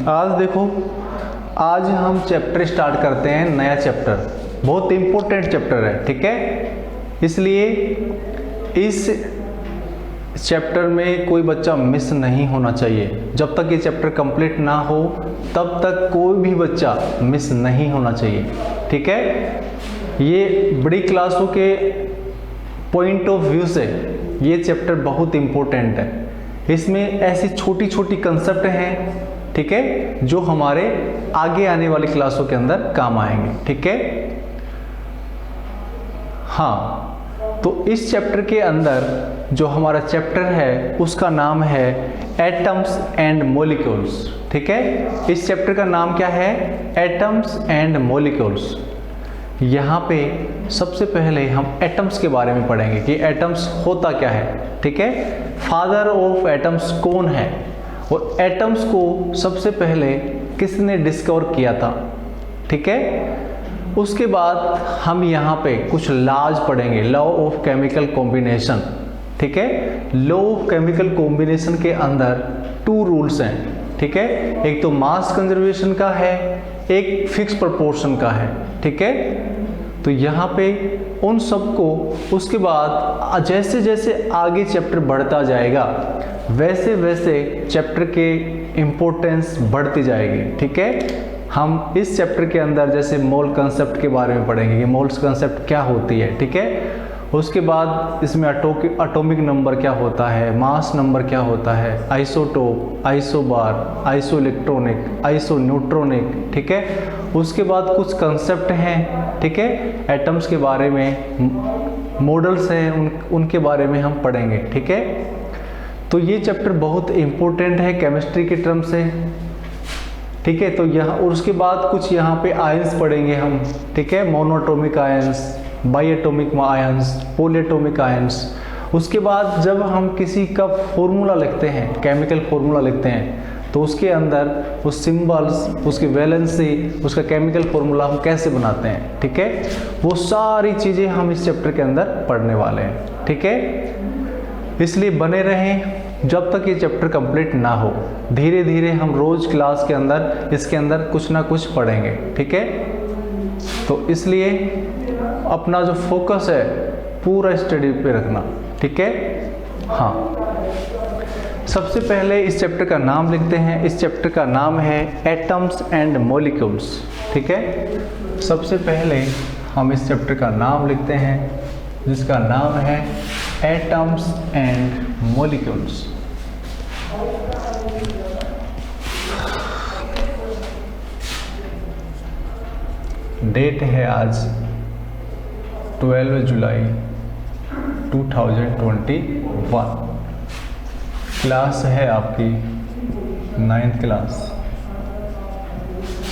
आज देखो, आज हम चैप्टर स्टार्ट करते हैं, नया चैप्टर, बहुत इम्पोर्टेंट चैप्टर है, ठीक है। इसलिए इस चैप्टर में कोई बच्चा मिस नहीं होना चाहिए। जब तक ये चैप्टर कंप्लीट ना हो तब तक कोई भी बच्चा मिस नहीं होना चाहिए, ठीक है। ये बड़ी क्लासों के पॉइंट ऑफ व्यू से ये चैप्टर बहुत इम्पोर्टेंट है। इसमें ऐसी छोटी छोटी कंसेप्ट हैं, ठीक है, जो हमारे आगे आने वाली क्लासों के अंदर काम आएंगे, ठीक है। हाँ, तो इस चैप्टर के अंदर जो हमारा चैप्टर है उसका नाम है एटम्स एंड मॉलिक्यूल्स, ठीक है। इस चैप्टर का नाम क्या है? Atoms and molecules. यहाँ पे सबसे पहले हम एटम्स के बारे में पढ़ेंगे कि एटम्स होता क्या है, ठीक है। फादर ऑफ एटम्स कौन है और एटम्स को सबसे पहले किसने डिस्कवर किया था, ठीक है। उसके बाद हम यहाँ पे कुछ लॉज पढ़ेंगे, लॉ ऑफ केमिकल कॉम्बिनेशन, ठीक है। लॉ ऑफ केमिकल कॉम्बिनेशन के अंदर 2 रूल्स हैं, ठीक है। एक तो मास कंजर्वेशन का है, एक फिक्स प्रोपोर्शन का है, ठीक है। तो यहाँ पे उन सबको, उसके बाद जैसे जैसे आगे चैप्टर बढ़ता जाएगा वैसे वैसे चैप्टर के इम्पोर्टेंस बढ़ती जाएगी, ठीक है। हम इस चैप्टर के अंदर जैसे मोल कंसेप्ट के बारे में पढ़ेंगे कि मोल्स कंसेप्ट क्या होती है, ठीक है। उसके बाद इसमें एटॉमिक नंबर क्या होता है, मास नंबर क्या होता है, isotope, isobar, iso electronic, iso neutronic, ठीक है। उसके बाद कुछ कंसेप्ट हैं, ठीक है, एटम्स के बारे में, मॉडल्स हैं, उनके बारे में हम पढ़ेंगे, ठीक है। तो ये चैप्टर बहुत इम्पोर्टेंट है केमिस्ट्री के टर्म से, ठीक है। तो यहाँ, और उसके बाद कुछ यहाँ पे आयंस पढ़ेंगे हम, ठीक है, monoatomic ions, biatomic ions, polyatomic ions. उसके बाद जब हम किसी का फॉर्मूला लिखते हैं, केमिकल फॉर्मूला लिखते हैं, तो उसके अंदर उस सिंबल्स, उसकी वैलेंसी, उसका केमिकल फॉर्मूला हम कैसे बनाते हैं, ठीक है, वो सारी चीज़ें हम इस चैप्टर के अंदर पढ़ने वाले हैं, ठीक है। इसलिए बने रहें जब तक ये चैप्टर कंप्लीट ना हो। धीरे धीरे हम रोज क्लास के अंदर इसके अंदर कुछ ना कुछ पढ़ेंगे, ठीक है। तो इसलिए अपना जो फोकस है पूरा स्टडी पे रखना, ठीक है। हाँ, सबसे पहले इस चैप्टर का नाम लिखते हैं। इस चैप्टर का नाम है एटम्स एंड मॉलिक्यूल्स, ठीक है। सबसे पहले हम इस चैप्टर का नाम लिखते हैं जिसका नाम है एटम्स एंड मॉलिक्यूल्स। डेट है आज 12 जुलाई 2021। क्लास है आपकी 9th क्लास।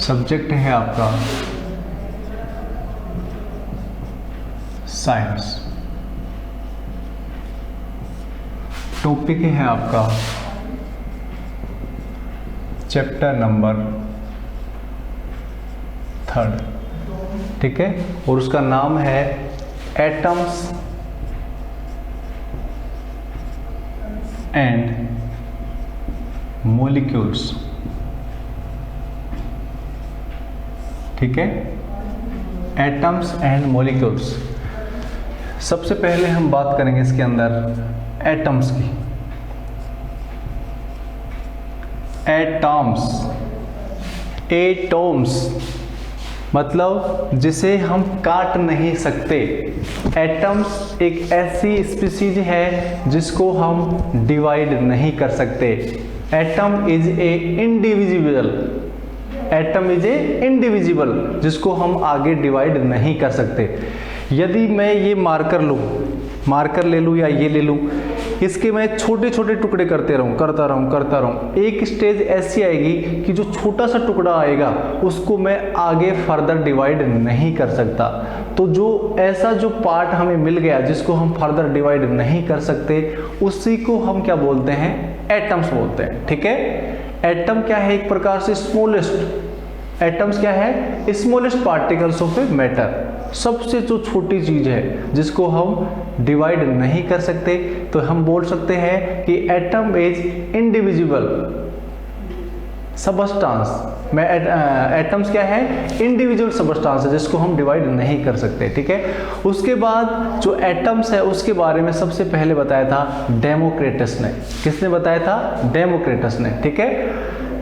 सब्जेक्ट है आपका साइंस। टॉपिक है आपका चैप्टर नंबर 3rd, ठीक है। और उसका नाम है एटम्स एंड मॉलिक्यूल्स, ठीक है। Atoms and molecules. सबसे पहले हम बात करेंगे इसके अंदर एटम्स की। एटम्स, एटॉम्स मतलब जिसे हम काट नहीं सकते। एटम्स एक ऐसी स्पीसीज है जिसको हम डिवाइड नहीं कर सकते। Atom is A indivisible, atom is A indivisible जिसको हम आगे डिवाइड नहीं कर सकते। यदि मैं ये मार्कर ले लूँ या ये ले लूँ, इसके मैं छोटे छोटे टुकड़े करता रहूँ। एक स्टेज ऐसी आएगी कि जो छोटा सा टुकड़ा आएगा उसको मैं आगे फर्दर डिवाइड नहीं कर सकता। तो जो ऐसा जो पार्ट हमें मिल गया जिसको हम फर्दर डिवाइड नहीं कर सकते, उसी को हम क्या बोलते हैं? एटम्स बोलते हैं, ठीक है। एटम क्या है? एक प्रकार से स्मॉलेस्ट, एटम्स क्या है? Smallest particles of a matter, सबसे जो छोटी चीज है जिसको हम डिवाइड नहीं कर सकते, तो हम बोल सकते हैं कि एटम इज इंडिविजिबल सबस्टांस में एटम्स क्या है, इंडिविजुअल सबस्टांस है जिसको हम डिवाइड नहीं कर सकते, ठीक है। उसके बाद जो एटम्स है उसके बारे में सबसे पहले बताया था डेमोक्रिटस ने। किसने बताया था? डेमोक्रिटस ने, ठीक है।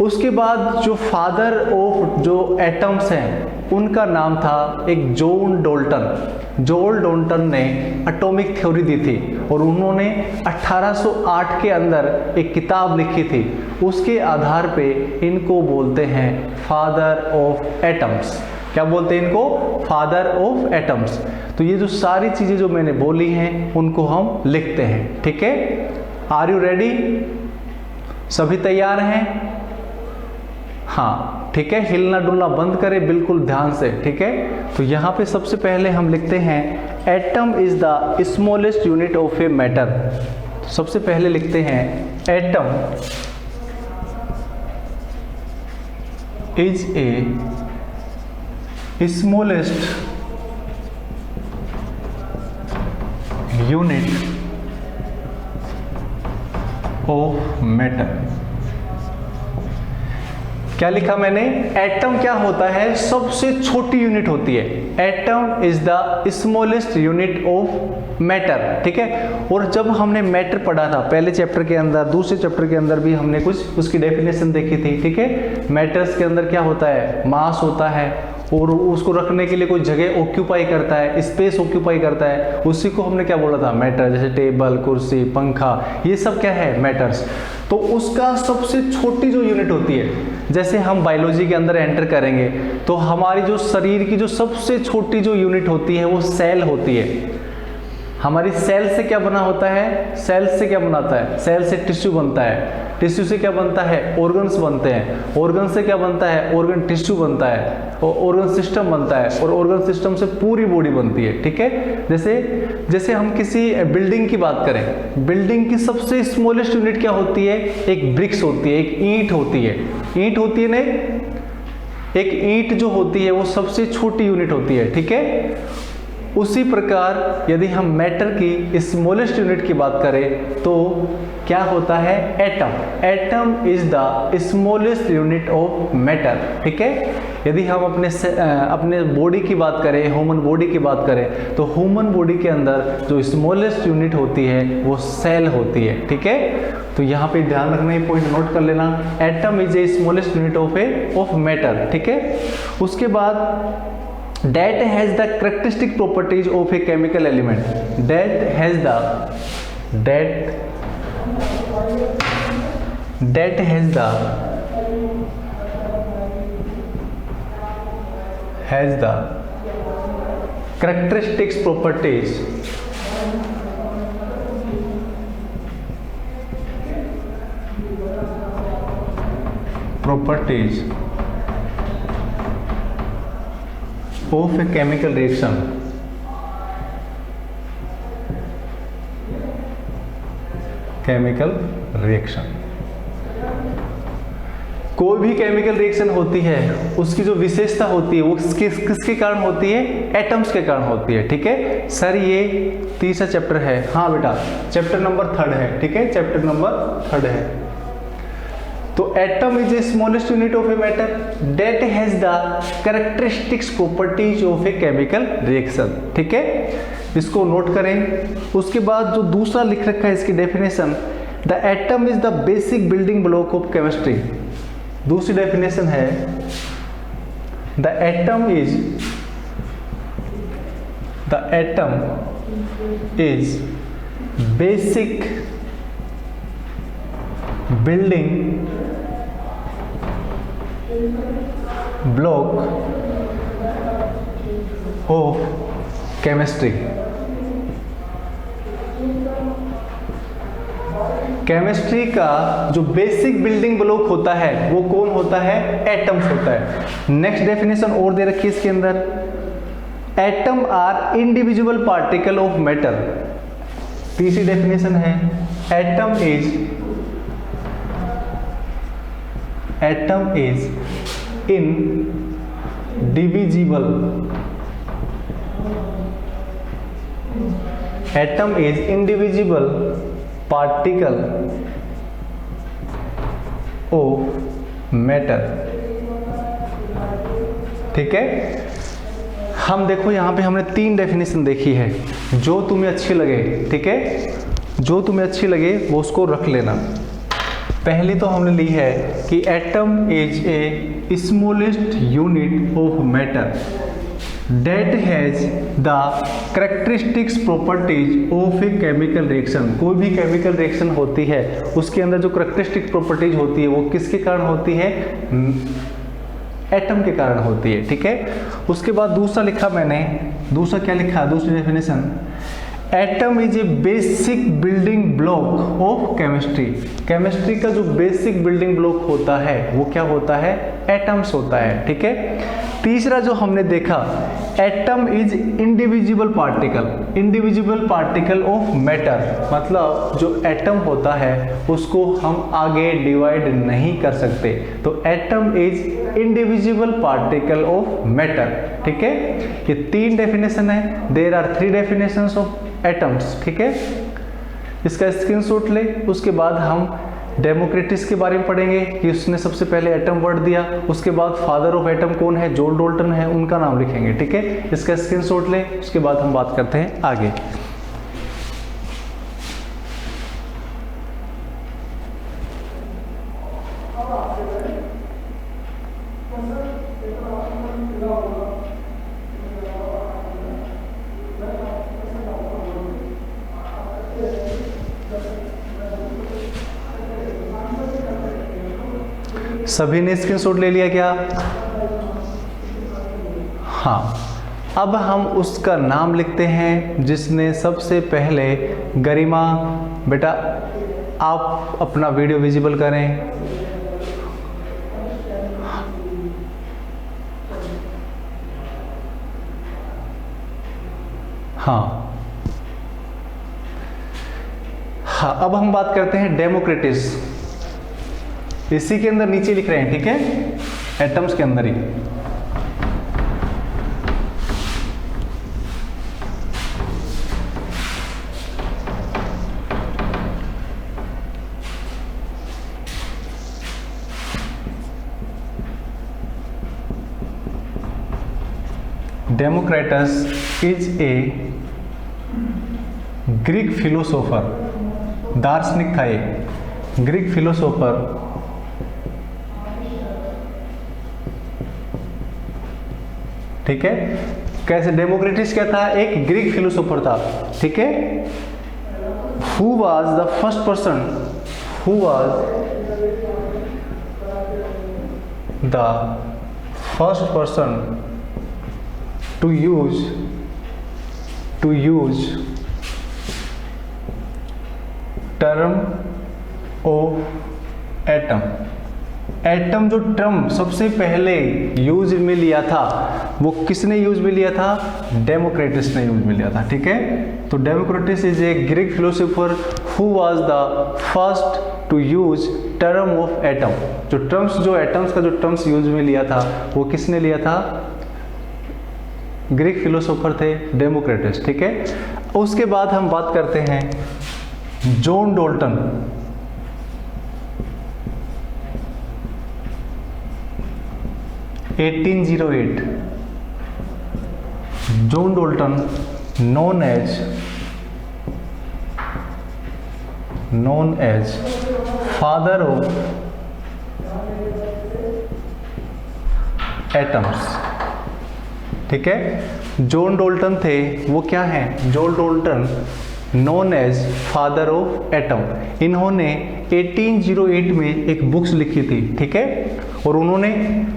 उसके बाद जो फादर ऑफ जो एटम्स हैं उनका नाम था एक जॉन डाल्टन। जॉन डाल्टन ने एटॉमिक थ्योरी दी थी और उन्होंने 1808 के अंदर एक किताब लिखी थी। उसके आधार पे इनको बोलते हैं फादर ऑफ एटम्स। क्या बोलते हैं इनको? Father of atoms. तो ये जो सारी चीजें जो मैंने बोली हैं उनको हम लिखते हैं, ठीक है। Are you ready? सभी तैयार हैं? हाँ, ठीक है। हिलना डुलना बंद करें बिल्कुल ध्यान से, ठीक है। तो यहाँ पे सबसे पहले हम लिखते हैं atom is the smallest unit of a matter. सबसे पहले लिखते हैं atom is a smallest unit of matter. क्या लिखा मैंने? एटम क्या होता है? सबसे छोटी यूनिट होती है। Atom is the smallest unit of matter, ठीक है। और जब हमने मैटर पढ़ा था पहले चैप्टर के अंदर, दूसरे चैप्टर के अंदर भी हमने कुछ उसकी डेफिनेशन देखी थी, ठीक है। मैटर्स के अंदर क्या होता है? मास होता है और उसको रखने के लिए कोई जगह ऑक्यूपाई करता है, स्पेस ऑक्यूपाई करता है, उसी को हमने क्या बोला था? मैटर। जैसे टेबल, कुर्सी, पंखा, ये सब क्या है? मैटर्स। तो उसका सबसे छोटी जो यूनिट होती है, जैसे हम बायोलॉजी के अंदर एंटर करेंगे तो हमारी जो शरीर की जो सबसे छोटी जो यूनिट होती है वो सेल होती है। हमारी सेल से क्या बना होता है? सेल से क्या बनाता है? सेल से टिश्यू बनता है। टिश्यू से क्या बनता है? ऑर्गन्स बनते हैं। ऑर्गन से क्या बनता है? ऑर्गन टिश्यू बनता है और ऑर्गन सिस्टम बनता है और ऑर्गन सिस्टम से पूरी बॉडी बनती है, ठीक है। जैसे हम किसी बिल्डिंग की बात करें, बिल्डिंग की सबसे स्मॉलेस्ट यूनिट क्या होती है? एक ब्रिक्स होती है, एक ईंट होती है। ईंट होती है ना, एक ईंट जो होती है वो सबसे छोटी यूनिट होती है, ठीक है। उसी प्रकार यदि हम मैटर की स्मॉलेस्ट यूनिट की बात करें तो क्या होता है? Atom. Atom is the smallest unit of matter, ठीक है। यदि हम अपने बॉडी की बात करें, ह्यूमन बॉडी की बात करें, तो ह्यूमन बॉडी के अंदर जो स्मॉलेस्ट यूनिट होती है वो सेल होती है, ठीक है। तो यहाँ पे ध्यान रखना, ये पॉइंट नोट कर लेना। Atom is a smallest unit of matter, ठीक है। उसके बाद that has the characteristic properties of a chemical element, that has the characteristics properties of a chemical reaction, कोई भी केमिकल रिएक्शन होती है उसकी जो विशेषता होती है वो किसके कारण होती है? एटम्स के कारण होती है, ठीक है। सर ये तीसरा चैप्टर है। हाँ बेटा, चैप्टर नंबर 3 है, ठीक है। चैप्टर नंबर 3 है। तो atom is a smallest unit of a matter that has the characteristics properties of a chemical reaction, ठीक है। इसको नोट करें। उसके बाद जो दूसरा लिख रखा है इसकी definition, the atom is the basic building block of chemistry. दूसरी डेफिनेशन है the atom is basic building block of chemistry. Chemistry का जो बेसिक बिल्डिंग ब्लॉक होता है वो कौन होता है? एटम्स होता है। नेक्स्ट डेफिनेशन और दे रखी है इसके अंदर, atom are individual particle of matter. तीसरी डेफिनेशन है atom is indivisible particle of matter. ठीक है, हम देखो यहाँ पे हमने 3 डेफिनेशन देखी है, जो तुम्हें अच्छी लगे, ठीक है, जो तुम्हें अच्छी लगे वो उसको रख लेना। पहली तो हमने ली है कि atom is a smallest unit of matter that has the characteristics properties of a chemical reaction. कोई भी केमिकल रिएक्शन होती है उसके अंदर जो करेक्टरिस्टिक प्रॉपर्टीज होती है वो किसके कारण होती है? एटम के कारण होती है। ठीक है, उसके बाद दूसरा लिखा मैंने, दूसरा क्या लिखा, दूसरी definition, atom is A basic building block of chemistry. Chemistry का जो बेसिक बिल्डिंग ब्लॉक होता है वो क्या होता है? एटम्स होता है। ठीक है, तीसरा जो हमने देखा, atom is indivisible particle, indivisible particle of matter, मतलब जो एटम होता है उसको हम आगे डिवाइड नहीं कर सकते, तो atom is indivisible particle of matter. ठीक है, ये 3 डेफिनेशन है, there are 3 definitions of atoms. ठीक है, इसका स्क्रीनशॉट ले। उसके बाद हम डेमोक्रेटिस के बारे में पढ़ेंगे कि उसने सबसे पहले एटम वर्ड दिया, उसके बाद फादर ऑफ एटम कौन है? जॉन डाल्टन है, उनका नाम लिखेंगे। ठीक है, इसका स्क्रीनशॉट ले, उसके बाद हम बात करते हैं आगे। सभी ने स्क्रीनशॉट ले लिया क्या? हाँ, अब हम उसका नाम लिखते हैं जिसने सबसे पहले, गरिमा बेटा आप अपना वीडियो विजिबल करें। हाँ हाँ, अब हम बात करते हैं डेमोक्रेटिस। इसी के अंदर नीचे लिख रहे हैं, ठीक है, एटम्स के अंदर ही। Democritus is a Greek philosopher, दार्शनिक था ये, ग्रीक फिलोसोफर ठीक है। कैसे? डेमोक्रेटिस क्या था? एक ग्रीक फिलोसोफर था। ठीक है, who was the first person, who was the first person to use term of atom. Atom जो टर्म सबसे पहले यूज में लिया था वो किसने यूज में लिया था? डेमोक्रेटिस ने यूज में लिया था। ठीक है, तो Democritus is a Greek philosopher who was the first to use term of atom. जो टर्म्स, जो एटम्स का जो टर्म्स यूज में लिया था वो किसने लिया था? ग्रीक फिलोसोफर थे डेमोक्रेटिस। ठीक है, उसके बाद हम बात करते हैं John Dalton. John Dalton known as father of atoms. ठीक है, जॉन डाल्टन थे, वो क्या हैं? John Dalton known as father of atom. इन्होंने 1808 में एक बुक्स लिखी थी। ठीक है, और उन्होंने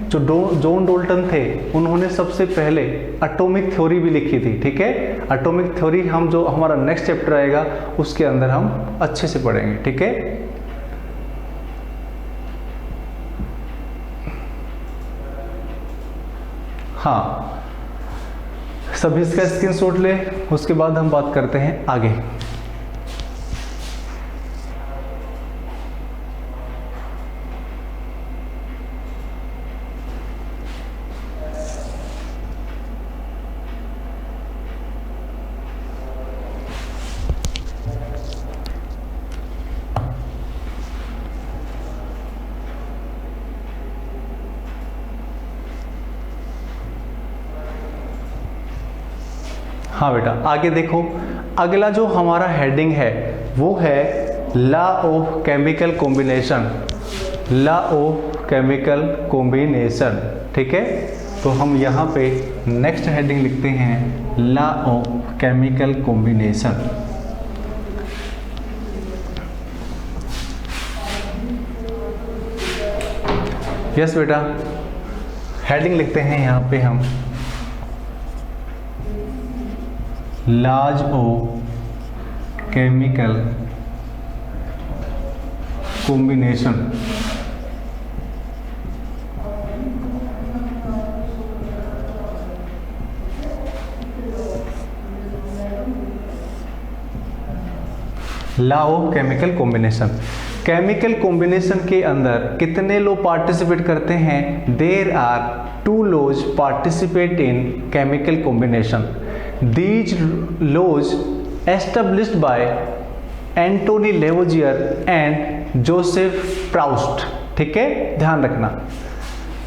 जो जॉन डाल्टन थे उन्होंने सबसे पहले एटॉमिक थ्योरी भी लिखी थी। ठीक है, एटॉमिक थ्योरी हम जो हमारा नेक्स्ट चैप्टर आएगा उसके अंदर हम अच्छे से पढ़ेंगे। ठीक है, हाँ, सभी इसका स्क्रीनशॉट ले, उसके बाद हम बात करते हैं आगे। हाँ बेटा, आगे देखो, अगला जो हमारा हेडिंग है वो है law of chemical combination, law of chemical combination. ठीक है, तो हम यहाँ पे नेक्स्ट हेडिंग लिखते हैं law of chemical combination. Yes बेटा, हेडिंग लिखते हैं यहाँ पे हम laws of chemical combination. Law of chemical combination. Chemical combination के अंदर कितने लोग पार्टिसिपेट करते हैं? There are 2 laws participate in chemical combination. These laws established by Antoine Lavoisier and Joseph Proust. ठीक है, ध्यान रखना।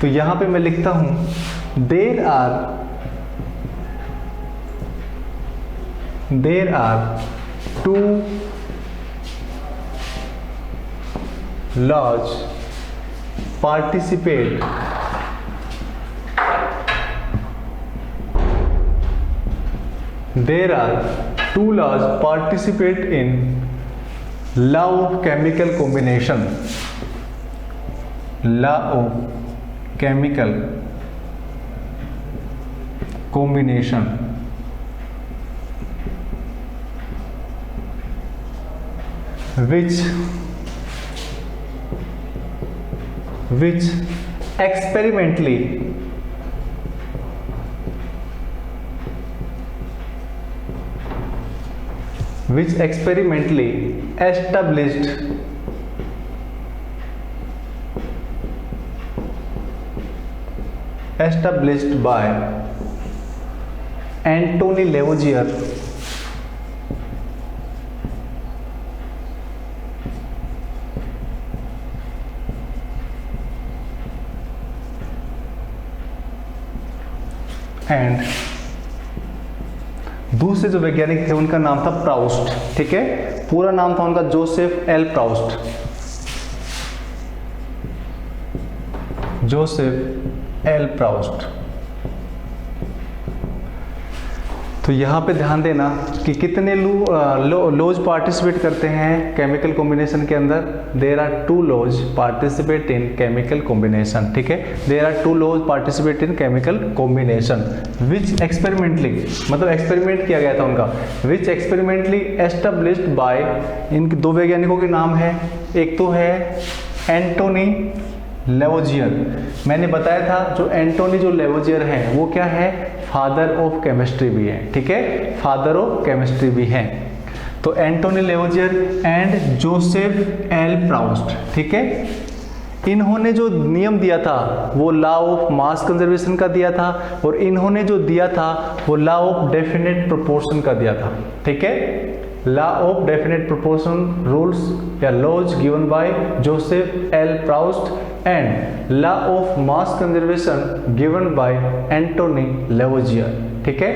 तो यहां पे मैं लिखता हूं there are 2 laws participate there are 2 laws participate in law of chemical combination, law of chemical combination, which experimentally established by Anthony Lavoisier and दूसरे जो वैज्ञानिक थे उनका नाम था प्राउस्ट। ठीक है, पूरा नाम था उनका Joseph L Proust, Joseph L Proust. तो यहाँ पे ध्यान देना कि कितने लॉज पार्टिसिपेट करते हैं केमिकल कॉम्बिनेशन के अंदर। There are 2 laws participate in chemical combination. ठीक है, there are 2 laws participate in chemical combination which experimentally, मतलब एक्सपेरिमेंट किया गया था उनका, विच एक्सपेरिमेंटली एस्टेब्लिश्ड बाय, इन 2 वैज्ञानिकों के नाम है, एक तो है एंटोनी लेवोजियर। मैंने बताया था जो एंटोनी जो लेवोजियर हैं वो क्या है? फादर ऑफ केमिस्ट्री भी है। ठीक है, फादर ऑफ केमिस्ट्री भी हैं। तो Antoine Lavoisier and Joseph L Proust. ठीक है, इन्होंने जो नियम दिया था वो लॉ ऑफ मास कंजर्वेशन का दिया था, और इन्होंने जो दिया था वो लॉ ऑफ डेफिनेट प्रोपोर्शन का दिया था। ठीक है, law of definite proportion rules या laws given by Joseph L Proust and law of mass conservation given by Antoine Lavoisier. ठीक है,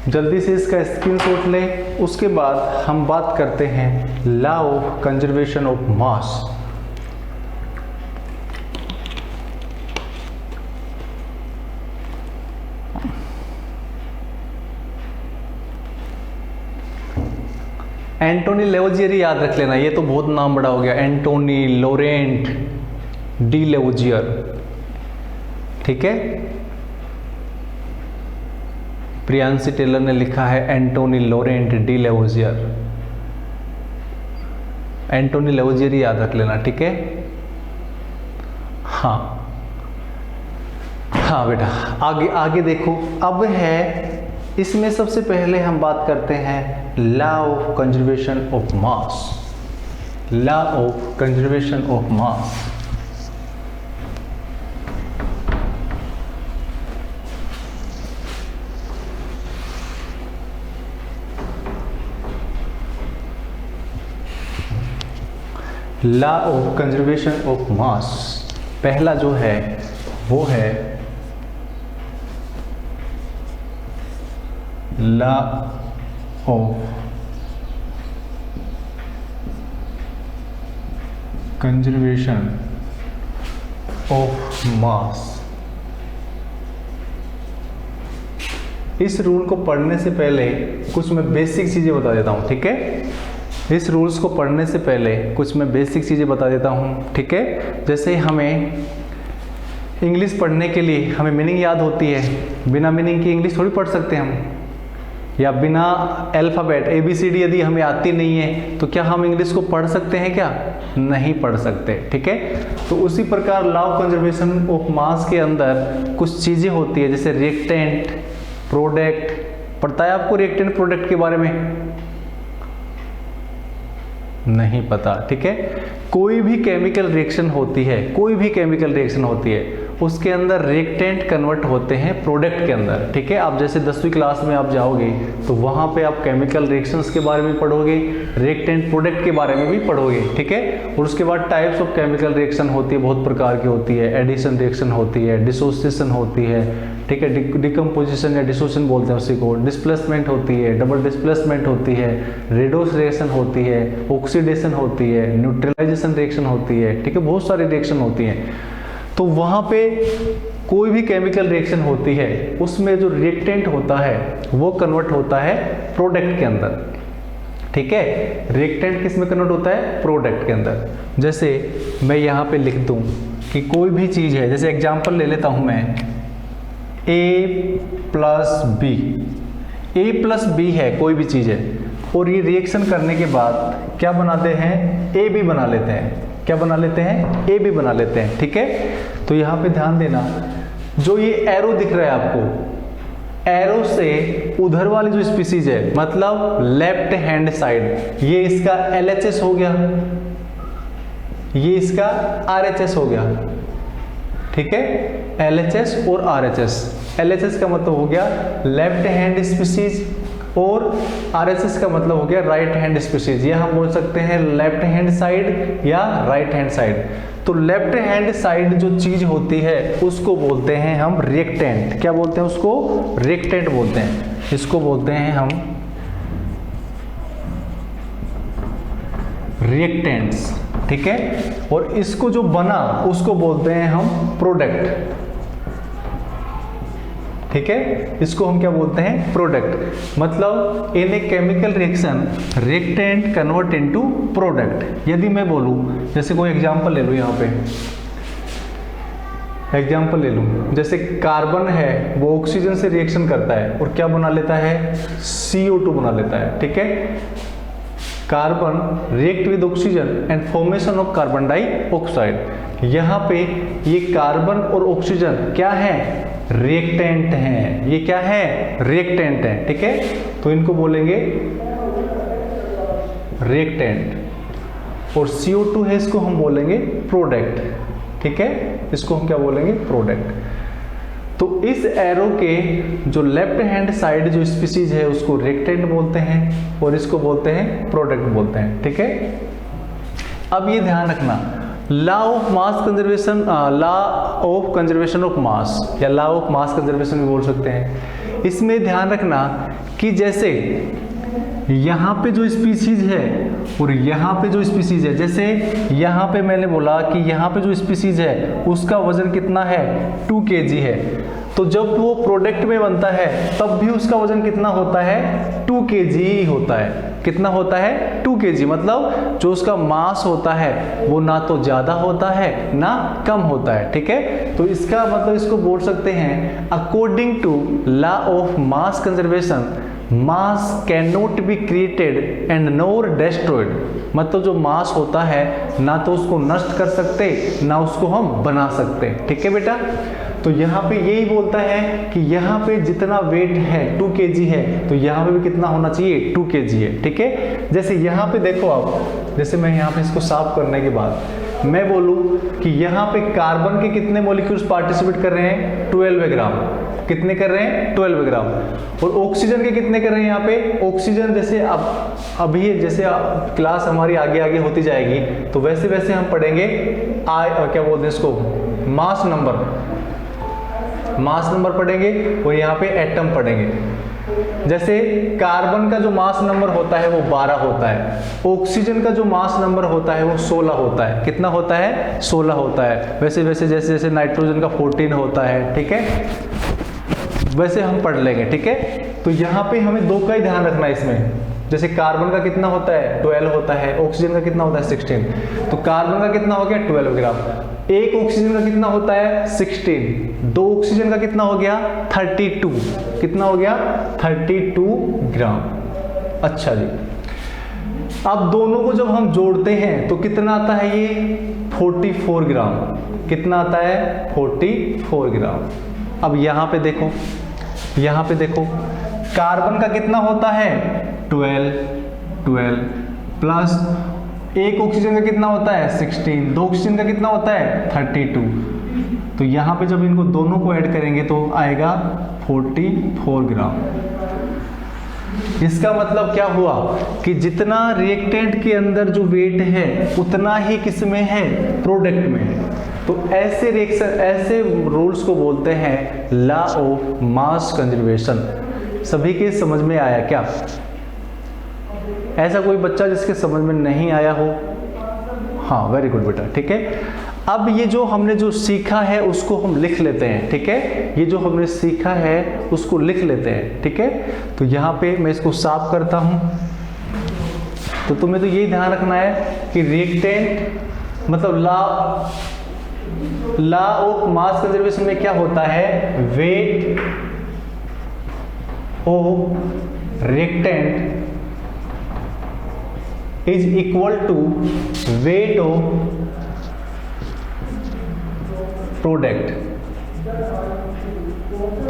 जल्दी से इसका स्क्रीनशॉट लें। उसके बाद हम बात करते हैं law of conservation of mass. Antoine Lavoisier याद रख लेना, ये तो बहुत नाम बड़ा हो गया, एंटोनी लॉरेंट डी लेवोजियर। ठीक है, प्रियांशी टेलर ने लिखा है Antoine Laurent de Lavoisier. Antoine Lavoisier ही याद रख लेना। ठीक है, हाँ हाँ बेटा, आगे आगे देखो। अब है इसमें सबसे पहले हम बात करते हैं law of conservation of mass. Law of conservation of mass. Law of conservation of मास, पहला जो है वो है लॉ ऑफ कंजर्वेशन ऑफ मास। इस रूल को पढ़ने से पहले कुछ मैं बेसिक चीज़ें बता देता हूँ, ठीक है। इस रूल्स को पढ़ने से पहले कुछ मैं बेसिक चीज़ें बता देता हूँ, ठीक है। जैसे हमें इंग्लिश पढ़ने के लिए हमें मीनिंग याद होती है, बिना मीनिंग की इंग्लिश थोड़ी पढ़ सकते हम, या बिना अल्फ़ाबेट ABCD यदि हमें आती नहीं है तो क्या हम इंग्लिश को पढ़ सकते हैं? क्या नहीं पढ़ सकते, ठीक है। तो उसी प्रकार लॉ ऑफ कंजर्वेशन ऑफ मास के अंदर कुछ चीज़ें होती है, जैसे रिएक्टेंट, प्रोडक्ट। पता है आपको रिएक्टेंट प्रोडक्ट के बारे में? नहीं पता, ठीक है। कोई भी केमिकल रिएक्शन होती है, कोई भी केमिकल रिएक्शन होती है, उसके अंदर रिएक्टेंट कन्वर्ट होते हैं प्रोडक्ट के अंदर, ठीक है। आप जैसे 10वीं क्लास में आप जाओगे तो वहाँ पे आप केमिकल रिएक्शंस के बारे में पढ़ोगे, रिएक्टेंट प्रोडक्ट के बारे में भी पढ़ोगे, ठीक है। और उसके बाद टाइप्स ऑफ केमिकल रिएक्शन होती है, बहुत प्रकार की होती है। एडिशन रिएक्शन होती है, डिसोसिएशन होती है, ठीक है, डिकम्पोजिशन या डिसोसिएशन बोलते हैं उसी को, डिस्प्लेसमेंट होती है, डबल डिस्प्लेसमेंट होती है, रेडोस रिएक्शन होती है, ऑक्सीडेशन होती है, न्यूट्रलाइजेशन रिएक्शन होती है, ठीक है। बहुत सारी रिएक्शन होती हैं। तो वहाँ पे कोई भी केमिकल रिएक्शन होती है, उसमें जो रिएक्टेंट होता है वो कन्वर्ट होता है प्रोडक्ट के अंदर, ठीक है। रिएक्टेंट किस में कन्वर्ट होता है? प्रोडक्ट के अंदर। जैसे मैं यहाँ पे लिख दूँ कि कोई भी चीज़ है, जैसे एग्जांपल ले लेता हूँ मैं, A plus B, A plus B है, कोई भी चीज़ है, और ये रिएक्शन करने के बाद क्या बनाते हैं? AB बना लेते हैं। क्या बना लेते हैं? AB बना लेते हैं, ठीक है। तो यहाँ पे ध्यान देना, जो ये एरो दिख रहा है आपको, एरो से उधर वाली जो स्पीसीज है, मतलब लेफ्ट हैंड साइड, ये इसका LHS हो गया, ये इसका RHS हो गया, ठीक है। LHS और RHS। LHS का मतलब हो गया लेफ्ट हैंड स्पीसीज और RHS का मतलब हो गया राइट हैंड स्पीसीज। ये हम बोल सकते हैं लेफ्ट हैंड साइड या राइट हैंड साइड। तो लेफ्ट हैंड साइड जो चीज होती है उसको बोलते हैं हम रिएक्टेंट। क्या बोलते हैं उसको? रिएक्टेंट बोलते हैं। इसको बोलते हैं हम रिएक्टेंट्स, ठीक है। और इसको जो बना उसको बोलते हैं हम प्रोडक्ट, ठीक है। इसको हम क्या बोलते हैं? प्रोडक्ट। मतलब in a chemical reaction reactant convert into product. यदि मैं बोलूं, जैसे कोई एग्जांपल ले लूं, यहाँ पे एग्जांपल ले लूं, जैसे कार्बन है वो ऑक्सीजन से रिएक्शन करता है और क्या बना लेता है? CO2 बना लेता है, ठीक है। Carbon react with oxygen and formation of carbon dioxide. यहाँ पे ये कार्बन और ऑक्सीजन क्या है? रिएक्टेंट हैं। ये क्या है? रिएक्टेंट हैं, ठीक है। तो इनको बोलेंगे रिएक्टेंट। और CO2 है, इसको हम बोलेंगे प्रोडक्ट, ठीक है। इसको हम क्या बोलेंगे? प्रोडक्ट। तो इस एरो के जो लेफ्ट हैंड साइड जो स्पीसीज है उसको रिएक्टेंट बोलते हैं और इसको बोलते हैं प्रोडक्ट बोलते हैं, ठीक है। अब ये ध्यान रखना, law of mass conservation, law of conservation of मास या लॉ ऑफ मास कंजर्वेशन भी बोल सकते हैं। इसमें ध्यान रखना कि जैसे यहाँ पे जो स्पीसीज है और यहाँ पे जो स्पीसीज है, जैसे यहाँ पे मैंने बोला कि यहाँ पे जो स्पीसीज है उसका वजन कितना है? 2 kg है। तो जब वो प्रोडक्ट में बनता है तब भी उसका वजन कितना होता है? 2 kg ही होता है। कितना होता है? 2 kg। मतलब जो उसका मास होता है वो ना तो ज्यादा होता है ना कम होता है, ठीक है। तो इसका मतलब इसको बोल सकते हैं according to law of mass conservation mass can not be created and nor destroyed. मतलब जो मास होता है ना तो उसको नष्ट कर सकते ना उसको हम बना सकते, ठीक है बेटा। तो यहाँ पे यही बोलता है कि यहाँ पे जितना वेट है 2 kg है तो यहाँ पे भी कितना होना चाहिए? 2 kg है, ठीक है। जैसे यहाँ पे देखो आप, जैसे मैं यहाँ पे इसको साफ करने के बाद मैं बोलूँ कि यहाँ पे कार्बन के कितने मॉलिक्यूल्स पार्टिसिपेट कर रहे हैं? 12 ग्राम। कितने कर रहे हैं? 12 ग्राम। और ऑक्सीजन के कितने कर रहे हैं यहाँ पे? ऑक्सीजन जैसे अब अभी जैसे क्लास हमारी आगे आगे होती जाएगी तो वैसे वैसे हम पढ़ेंगे क्या बोलते हैं इसको? Mass number. मास नंबर पढ़ेंगे और यहाँ पे एटम पढ़ेंगे। जैसे कार्बन का जो मास नंबर होता है वो 12 होता है, ऑक्सीजन का जो मास नंबर होता है वो 16 होता है। कितना होता है? 16 होता है। वैसे वैसे जैसे जैसे नाइट्रोजन का 14 होता है, ठीक है, वैसे हम पढ़ लेंगे, ठीक है। तो यहाँ पे हमें 2 का ही ध्यान रखना है इसमें। जैसे कार्बन का कितना होता है? 12 होता है। ऑक्सीजन का कितना होता है? 16। तो कार्बन का कितना हो गया? 12 ग्राम। एक ऑक्सीजन का कितना होता है? 16। 2 ऑक्सीजन का कितना हो गया? 32। कितना हो गया? 32 ग्राम। अच्छा जी, अब दोनों को जब हम जोड़ते हैं तो कितना आता है? ये 44 ग्राम। कितना आता है? 44 ग्राम। अब यहाँ पे देखो, यहाँ पे देखो, कार्बन का कितना होता है? 12 प्लस एक ऑक्सीजन का कितना होता है? 16। 2 ऑक्सीजन का कितना होता है? 32। तो यहाँ पे जब इनको दोनों को ऐड करेंगे तो आएगा 44 ग्राम। इसका मतलब क्या हुआ कि जितना रिएक्टेंट के अंदर जो वेट है उतना ही किसमें है? प्रोडक्ट में है। तो ऐसे रिएक्शन, ऐसे रूल्स को बोलते हैं लॉ ऑफ मास कंजर्वेशन। सभी के समझ में आया क्या? ऐसा कोई बच्चा जिसके समझ में नहीं आया हो? हाँ, वेरी गुड बेटा, ठीक है। अब ये जो हमने जो सीखा है उसको हम लिख लेते हैं, ठीक है। ये जो हमने सीखा है उसको लिख लेते हैं, ठीक है। तो यहाँ पे मैं इसको साफ करता हूँ। तो तुम्हें तो यही ध्यान रखना है कि रिएक्टेंट मतलब लॉ ऑफ मास कंजर्वेशन में क्या होता है? Weight of reactant is equal to weight of product.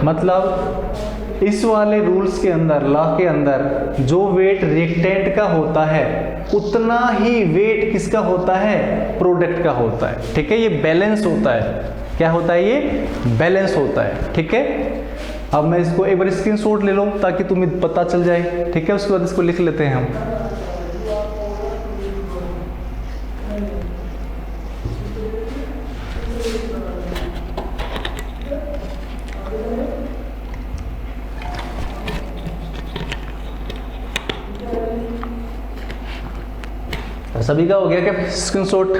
मतलब इस वाले रूल्स के अंदर, लॉ के अंदर जो वेट रिएक्टेंट का होता है उतना ही वेट किसका होता है? प्रोडक्ट का होता है, ठीक है। ये बैलेंस होता है। क्या होता है? ये बैलेंस होता है, ठीक है। अब मैं इसको एक बार स्क्रीनशॉट ले लो ताकि तुम्हें पता चल जाए, ठीक है। उसके बाद इसको लिख लेते हैं हम। सभी का हो गया क्या स्क्रीनशॉट?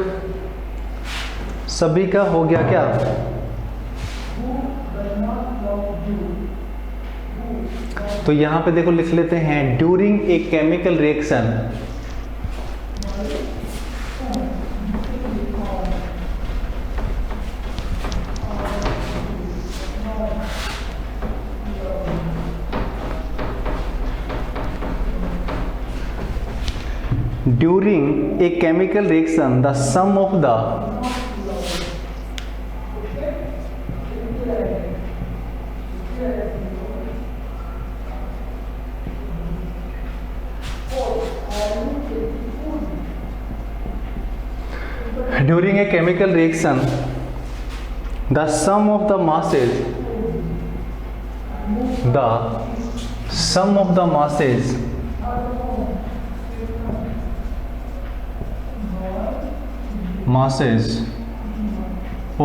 सभी का हो गया क्या? तो यहां पे देखो लिख लेते हैं during a chemical reaction during a chemical reaction the sum of the during a chemical reaction the sum of the masses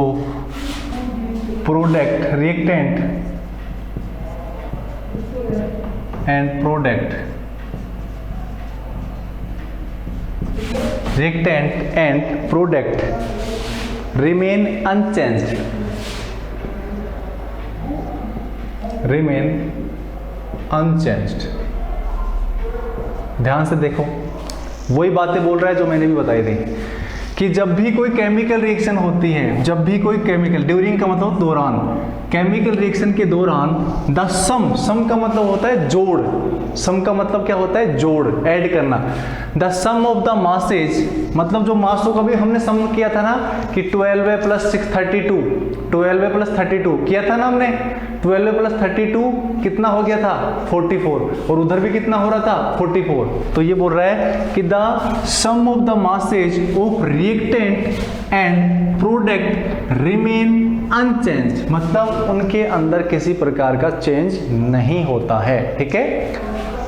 of product reactant and product remain unchanged ध्यान से देखो, वही बातें बोल रहा है जो मैंने भी बताई थी कि जब भी कोई केमिकल रिएक्शन होती है, जब भी कोई केमिकल, ड्यूरिंग का मतलब दौरान, केमिकल रिएक्शन के दौरान द सम का मतलब होता है जोड़, सम का मतलब क्या होता है? जोड़, ऐड करना। The sum of the masses मतलब जो मासों का भी हमने सम किया था ना कि 12 प्लस 632, 12 प्लस 32 किया था ना हमने। 12 प्लस 32 कितना हो गया था? 44। और उधर भी कितना हो रहा था? 44। तो ये बोल रहा है कि the sum of the masses of reactant and product remain unchange, मतलब उनके अंदर किसी प्रकार का चेंज नहीं होता है, ठीक है।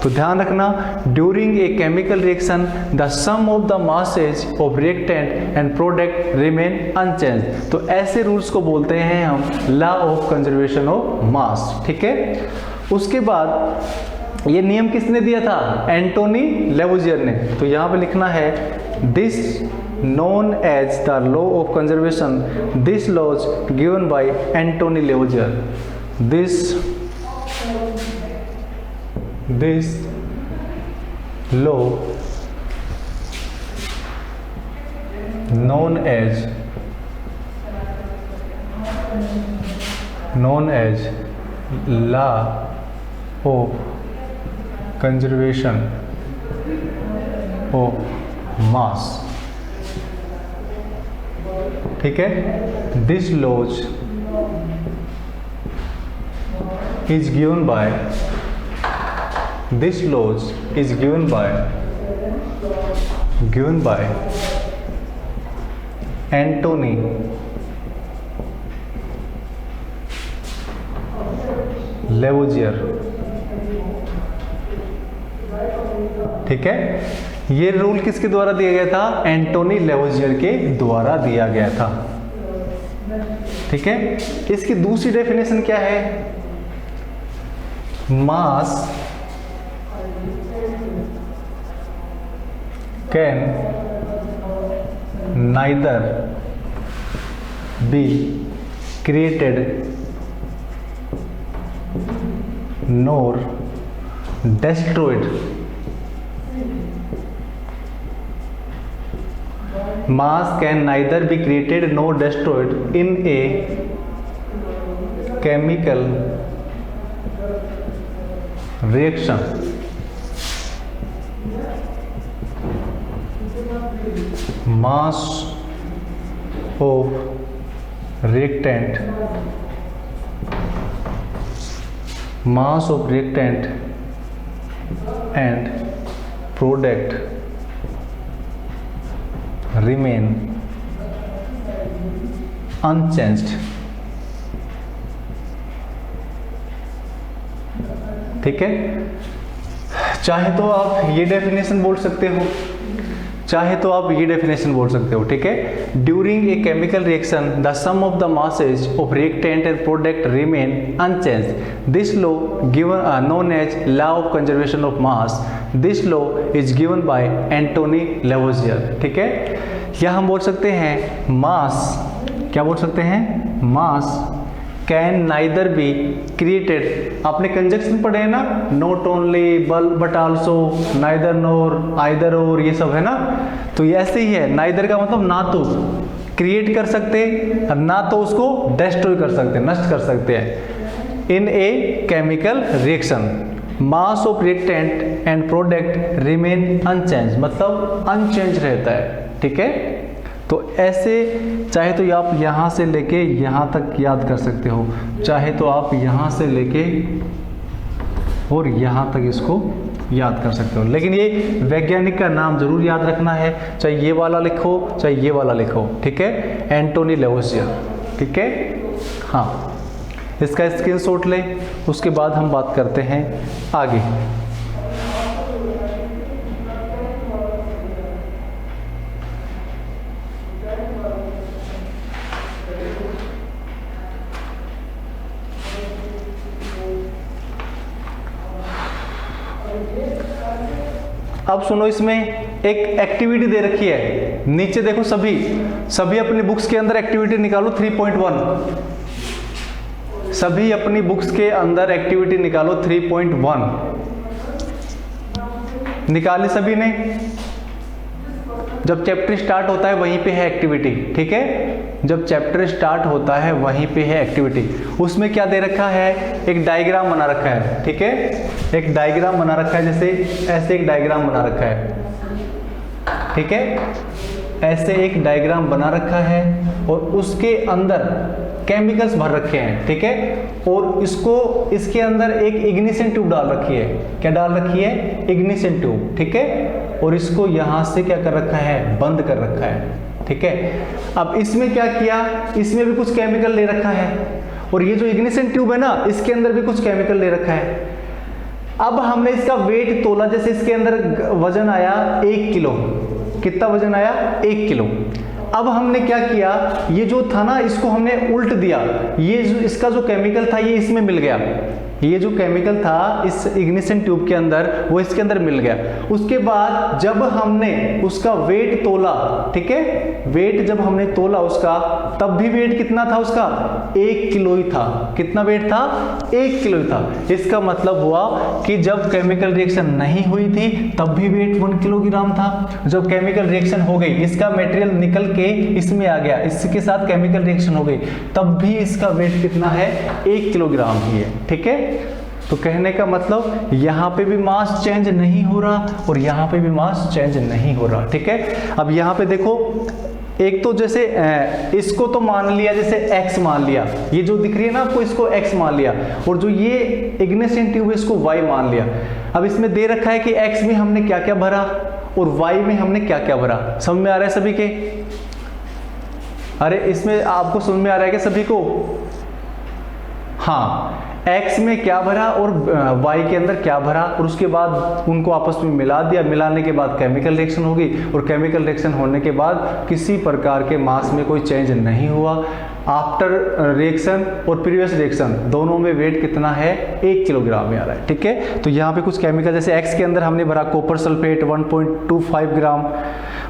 तो ध्यान रखना, during a chemical reaction the sum of the masses of reactant and product remain unchanged. तो ऐसे रूल्स को बोलते हैं हम law of conservation of mass. ठीक है, उसके बाद ये नियम किसने दिया था? एंटोनी लेवोजियर ने। तो यहाँ पे लिखना है this known as the law of conservation. This laws given by Anthony Lavoisier. This law known as law of conservation of mass. ठीक है, this laws is given by Antoine Lavoisier. ठीक है, ये रूल किसके द्वारा दिया गया था? एंटोनी लेवोजियर के द्वारा दिया गया था। ठीक है, इसकी दूसरी डेफिनेशन क्या है? मास can neither be created NOR destroyed. Mass can neither be created nor destroyed in a chemical reaction. Mass of reactant and product remain unchanged. ठीक है, चाहे तो आप ये डेफिनेशन बोल सकते हो, चाहे तो आप ये डेफिनेशन बोल सकते हो। ठीक है, during a chemical reaction the sum of the masses of reactant and product remain unchanged. This law given known as law of conservation of mass. This law is given by Antoine Lavoisier. ठीक है, या हम बोल सकते हैं मास, क्या बोल सकते हैं? मास कैन नाइदर बी क्रिएटेड। आपने कंजक्शन पढ़े हैं ना, not only but also, neither NOR, either और, ये सब है ना। तो ये ऐसे ही है, नाइदर का मतलब ना तो क्रिएट कर सकते और ना तो उसको डिस्ट्रॉय कर सकते, नष्ट कर सकते हैं। In a chemical reaction mass of reactant and product remain unchange, मतलब अनचेंज रहता है। ठीक है, तो ऐसे चाहे तो आप यहाँ से लेके यहाँ तक याद कर सकते हो, चाहे तो आप यहाँ से लेके और यहाँ तक इसको याद कर सकते हो, लेकिन ये वैज्ञानिक का नाम जरूर याद रखना है, चाहे ये वाला लिखो चाहे ये वाला लिखो। ठीक है, एंटोनी लेवोजियर। ठीक है, हाँ, इसका स्क्रीनशॉट ले, उसके बाद हम बात करते हैं आगे। अब सुनो, इसमें एक एक्टिविटी दे रखी है, नीचे देखो, सभी अपनी बुक्स के अंदर एक्टिविटी निकालो 3.1। सभी अपनी बुक्स के अंदर एक्टिविटी निकालो 3.1। निकाली सभी ने? जब चैप्टर स्टार्ट होता है वहीं पे है एक्टिविटी। ठीक है, जब चैप्टर स्टार्ट होता है वहीं पे है एक्टिविटी। उसमें क्या दे रखा है? एक डायग्राम बना रखा है। ठीक है, एक डायग्राम बना रखा है, जैसे ऐसे एक डायग्राम बना रखा है। ठीक है, ऐसे एक डायग्राम बना रखा है और उसके अंदर केमिकल्स भर रखे हैं। ठीक है, और इसके अंदर एक इग्निशन ट्यूब डाल रखी है। क्या डाल रखी है? Ignition tube. ठीक है, और इसको यहां से क्या कर रखा है? बंद कर रखा है। ठीक है, अब इसमें क्या किया? इसमें भी कुछ केमिकल ले रखा है, और ये जो इग्निशन ट्यूब है ना, इसके अंदर भी कुछ केमिकल ले रखा है। अब हमने इसका वेट तोला, जैसे इसके अंदर वजन आया 1 किलो, कितना वजन आया 1 किलो। अब हमने क्या किया, ये जो था ना इसको हमने उल्ट दिया, ये जो इसका जो केमिकल था ये इसमें मिल गया, ये जो केमिकल था इस इग्निशन ट्यूब के अंदर वो इसके अंदर मिल गया। उसके बाद जब हमने उसका वेट तोला, ठीक है, वेट जब हमने तोला उसका, तब भी वेट कितना था उसका 1 किलो ही था। कितना वेट था 1 किलो ही था। इसका मतलब हुआ कि जब केमिकल रिएक्शन नहीं हुई थी तब भी वेट 1 किलोग्राम था। जब केमिकल रिएक्शन हो गई, इसका मटेरियल निकल के इसमें आ गया, इसके साथ केमिकल रिएक्शन हो गई, तब भी इसका वेट कितना है 1 किलोग्राम ही है, ठीक है। तो कहने का मतलब यहाँ पे भी मास चेंज नहीं हो रहा और यहाँ पे भी मास चेंज नहीं हो रहा, ठीक है। अब यहाँ पे देखो, एक तो जैसे इसको तो मान लिया, जैसे x मान लिया, ये जो दिख रही है ना आपको, इसको x मान लिया, और जो ये इग्निशन ट्यूब है इसको y मान लिया। अब इसमें दे रखा है कि x में हमने क्या क्या भरा और y में हमने क्या क्या भरा। समझ में आ रहा है सभी के? अरे इसमें आपको समझ में आ रहा है कि सभी को? हाँ, x में क्या भरा और y के अंदर क्या भरा, और उसके बाद उनको आपस में मिला दिया। मिलाने के बाद केमिकल रिएक्शन होगी, और केमिकल रिएक्शन होने के बाद किसी प्रकार के मास में कोई चेंज नहीं हुआ। आफ्टर रिएक्शन और प्रीवियस रिएक्शन दोनों में वेट कितना है 1 किलोग्राम में आ रहा है, ठीक है। तो यहाँ पे कुछ केमिकल, जैसे x के अंदर हमने भरा कॉपर सल्फेट 1.25 ग्राम,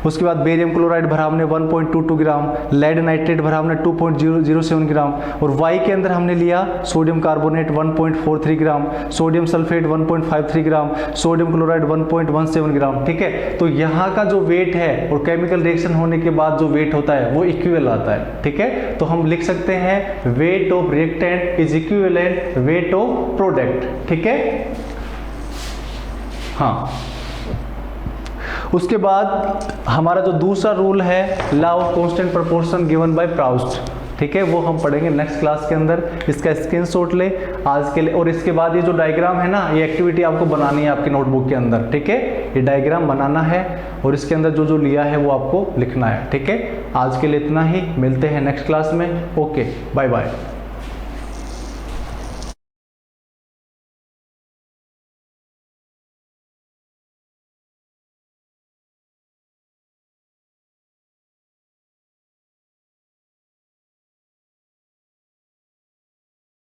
उसके बाद बेरियम क्लोराइड भरा हमने 1.22 ग्राम, लेड नाइट्रेट भरा हमने 2.007 ग्राम, और y के अंदर हमने लिया सोडियम कार्बोनेट 1.43 ग्राम, सोडियम सल्फेट 1.53 ग्राम, सोडियम क्लोराइड 1.17 ग्राम, ठीक है। तो यहाँ का जो वेट है और केमिकल रिएक्शन होने के बाद जो वेट होता है वो इक्विवल आता है, ठीक है। तो हम लिख सकते हैं wait of reactant is equivalent weight of product, ठीक है। हाँ, उसके बाद हमारा जो दूसरा रूल है law of constant proportion given by Proust, ठीक है, वो हम पढ़ेंगे नेक्स्ट क्लास के अंदर। इसका स्क्रीनशॉट ले आज के लिए। और इसके बाद ये जो डायग्राम है ना, ये एक्टिविटी आपको बनानी है आपकी नोटबुक के अंदर, ठीक है। ये डायग्राम बनाना है और इसके अंदर जो जो लिया है वो आपको लिखना है, ठीक है। आज के लिए इतना ही, मिलते हैं नेक्स्ट क्लास में। Okay, bye bye.